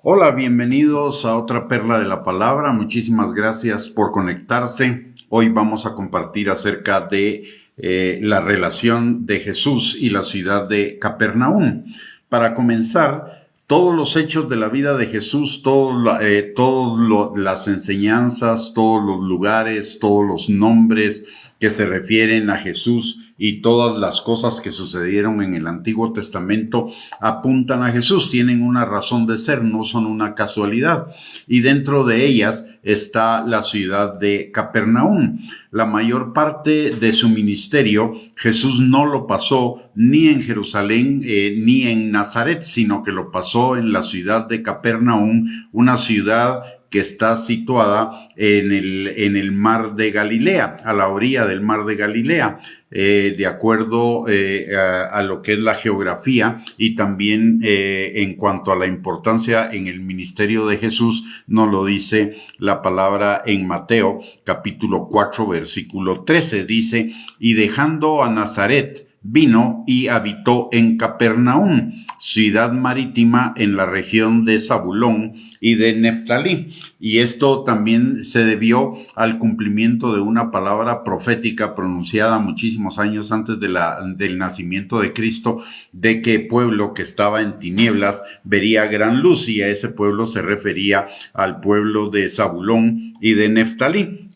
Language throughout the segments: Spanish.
Hola, bienvenidos a otra perla de la palabra. Muchísimas gracias por conectarse. Hoy vamos a compartir acerca de la relación de Jesús y la ciudad de Capernaum. Para comenzar, todos los hechos de la vida de Jesús, las enseñanzas, todos los lugares, todos los nombres que se refieren a Jesús y todas las cosas que sucedieron en el Antiguo Testamento apuntan a Jesús, tienen una razón de ser, no son una casualidad. Y dentro de ellas está la ciudad de Capernaum. La mayor parte de su ministerio, Jesús no lo pasó ni en Jerusalén ni en Nazaret, sino que lo pasó en la ciudad de Capernaum, una ciudad que está situada en el mar de Galilea, a la orilla del mar de Galilea, de acuerdo a lo que es la geografía y también en cuanto a la importancia en el ministerio de Jesús, nos lo dice la palabra en Mateo, capítulo 4, versículo 13, dice, y dejando a Nazaret, vino y habitó en Capernaum, ciudad marítima en la región de Zabulón y de Neftalí. Y esto también se debió al cumplimiento de una palabra profética pronunciada muchísimos años antes del nacimiento de Cristo, de que pueblo que estaba en tinieblas vería gran luz, y a ese pueblo se refería al pueblo de Zabulón y de Neftalí.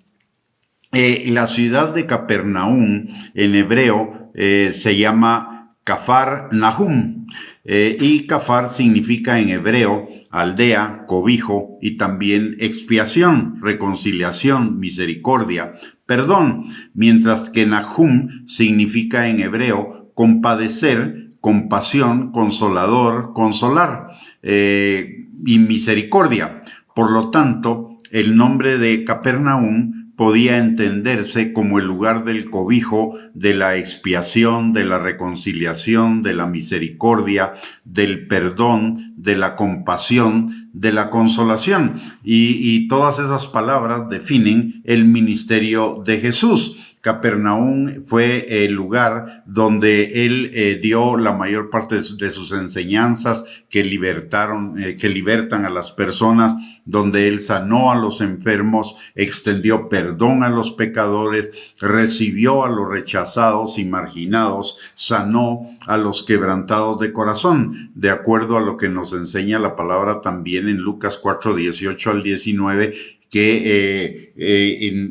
La ciudad de Capernaum en hebreo se llama Kafar Nahum, y Kafar significa en hebreo aldea, cobijo y también expiación, reconciliación, misericordia, perdón, mientras que Nahum significa en hebreo compadecer, compasión, consolador, consolar y misericordia. Por lo tanto, el nombre de Capernaum podía entenderse como el lugar del cobijo, de la expiación, de la reconciliación, de la misericordia, del perdón, de la compasión, de la consolación. Y todas esas palabras definen el ministerio de Jesús. Capernaum fue el lugar donde él dio la mayor parte de sus enseñanzas que libertan a las personas, donde él sanó a los enfermos, extendió perdón a los pecadores, recibió a los rechazados y marginados, sanó a los quebrantados de corazón, de acuerdo a lo que nos enseña la palabra también en Lucas 4, 18 al 19, que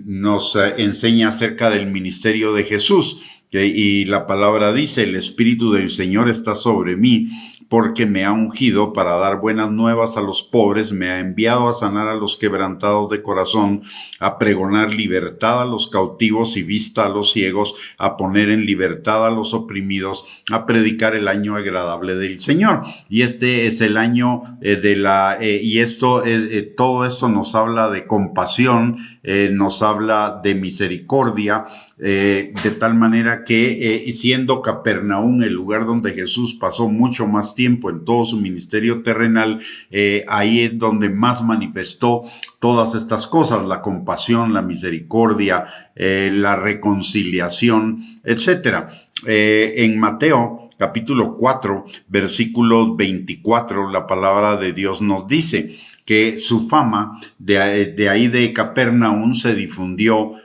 nos enseña acerca del ministerio de Jesús. Y la palabra dice, el Espíritu del Señor está sobre mí, porque me ha ungido para dar buenas nuevas a los pobres, me ha enviado a sanar a los quebrantados de corazón, a pregonar libertad a los cautivos y vista a los ciegos, a poner en libertad a los oprimidos, a predicar el año agradable del Señor. Y este es el año todo esto nos habla de compasión, nos habla de misericordia, de tal manera que siendo Capernaum el lugar donde Jesús pasó mucho más tiempo en todo su ministerio terrenal, ahí es donde más manifestó todas estas cosas, la compasión, la misericordia, la reconciliación, etcétera. En Mateo capítulo 4, versículo 24, la palabra de Dios nos dice que su fama de ahí de Capernaum se difundió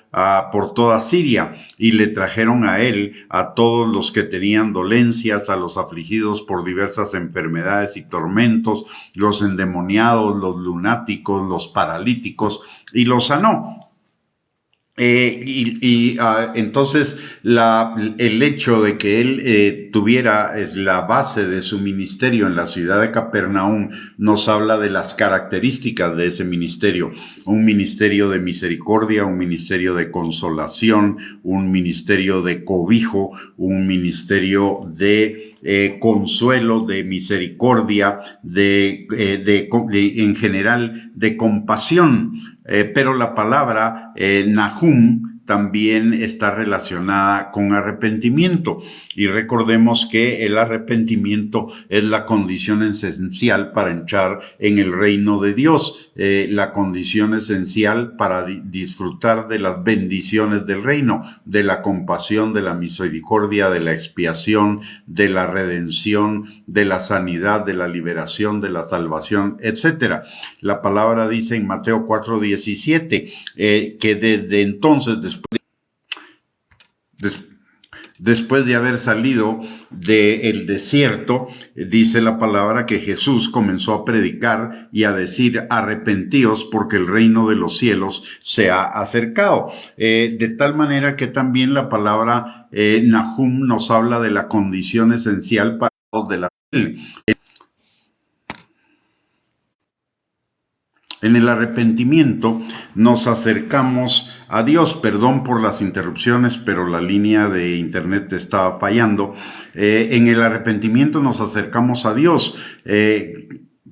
por toda Siria, y le trajeron a él a todos los que tenían dolencias, a los afligidos por diversas enfermedades y tormentos, los endemoniados, los lunáticos, los paralíticos, y los sanó. Entonces el hecho de que él tuviera la base de su ministerio en la ciudad de Capernaum nos habla de las características de ese ministerio: un ministerio de misericordia, un ministerio de consolación, un ministerio de cobijo, un ministerio de consuelo, de misericordia, en general de compasión. Pero la palabra Nahum también está relacionada con arrepentimiento. Y recordemos que el arrepentimiento es la condición esencial para entrar en el reino de Dios, la condición esencial para disfrutar de las bendiciones del reino, de la compasión, de la misericordia, de la expiación, de la redención, de la sanidad, de la liberación, de la salvación, etc. La palabra dice en Mateo 4:17 que desde entonces, después de haber salido del desierto, dice la palabra que Jesús comenzó a predicar y a decir: arrepentíos porque el reino de los cielos se ha acercado. De tal manera que también la palabra Nahum nos habla de la condición esencial para los de la fe. En el arrepentimiento nos acercamos a Dios. Perdón por las interrupciones, pero la línea de internet estaba fallando. En el arrepentimiento nos acercamos a Dios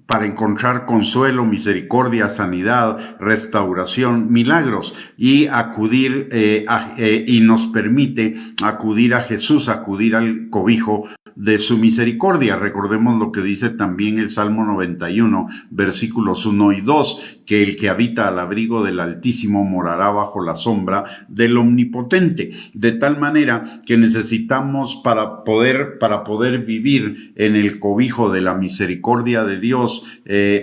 para encontrar consuelo, misericordia, sanidad, restauración, milagros, y acudir y nos permite acudir a Jesús, acudir al cobijo de su misericordia. Recordemos lo que dice también el Salmo 91, versículos 1 y 2, que el que habita al abrigo del Altísimo morará bajo la sombra del Omnipotente. De tal manera que necesitamos para poder vivir en el cobijo de la misericordia de Dios,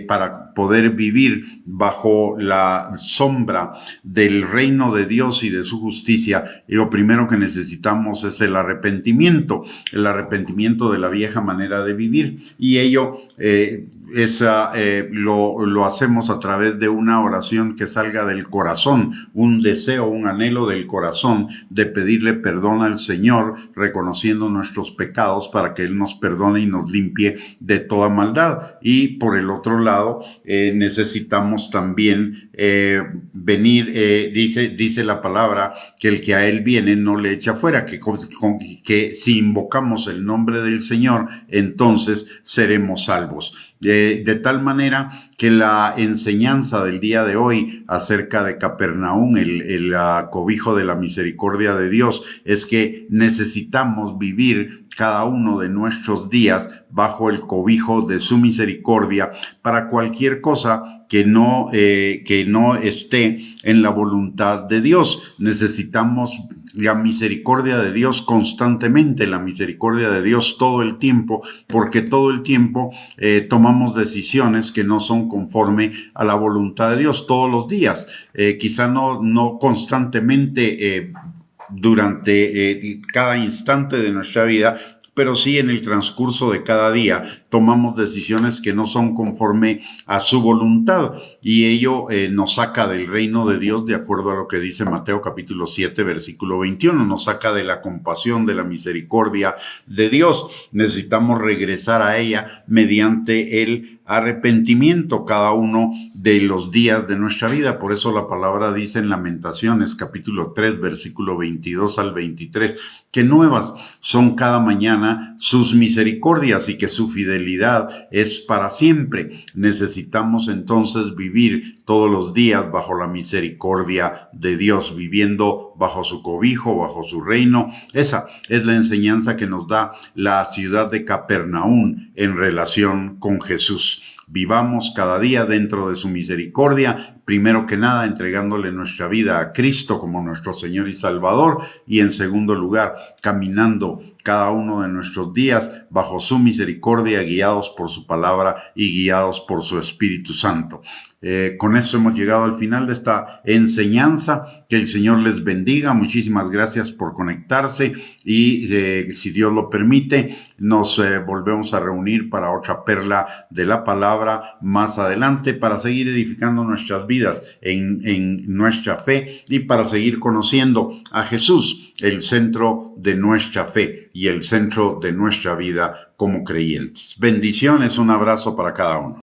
para poder vivir bajo la sombra del reino de Dios y de su justicia, y lo primero que necesitamos es el arrepentimiento de la vieja manera de vivir, y ello lo hacemos a través de una oración que salga del corazón, un deseo, un anhelo del corazón de pedirle perdón al Señor, reconociendo nuestros pecados para que Él nos perdone y nos limpie de toda maldad. Y por el otro lado, necesitamos también venir, dice la palabra, que el que a Él viene no le echa fuera, que si invocamos el nombre del Señor, entonces seremos salvos. De tal manera que la enseñanza del día de hoy acerca de Capernaum, el cobijo de la misericordia de Dios, es que necesitamos vivir cada uno de nuestros días bajo el cobijo de su misericordia para cualquier cosa que no esté en la voluntad de Dios. Necesitamos la misericordia de Dios constantemente, la misericordia de Dios todo el tiempo, porque todo el tiempo tomamos decisiones que no son conforme a la voluntad de Dios todos los días. Quizá no constantemente durante cada instante de nuestra vida, pero sí en el transcurso de cada día tomamos decisiones que no son conforme a su voluntad, y ello nos saca del reino de Dios, de acuerdo a lo que dice Mateo capítulo 7, versículo 21, nos saca de la compasión, de la misericordia de Dios. Necesitamos regresar a ella mediante el arrepentimiento cada uno de los días de nuestra vida. Por eso la palabra dice en Lamentaciones capítulo 3, versículo 22 al 23, que nuevas son cada mañana sus misericordias y que su fidelidad es para siempre. Necesitamos entonces vivir todos los días bajo la misericordia de Dios, viviendo bajo su cobijo, bajo su reino. Esa es la enseñanza que nos da la ciudad de Capernaum en relación con Jesús. Vivamos cada día dentro de su misericordia, primero que nada entregándole nuestra vida a Cristo como nuestro Señor y Salvador, y en segundo lugar, caminando cada uno de nuestros días bajo su misericordia, guiados por su palabra y guiados por su Espíritu Santo. Con esto hemos llegado al final de esta enseñanza. Que el Señor les bendiga. Muchísimas gracias por conectarse, y si Dios lo permite, nos volvemos a reunir para otra perla de la palabra más adelante, para seguir edificando nuestras vidas en nuestra fe, y para seguir conociendo a Jesús, el centro de nuestra fe y el centro de nuestra vida como creyentes. Bendiciones, un abrazo para cada uno.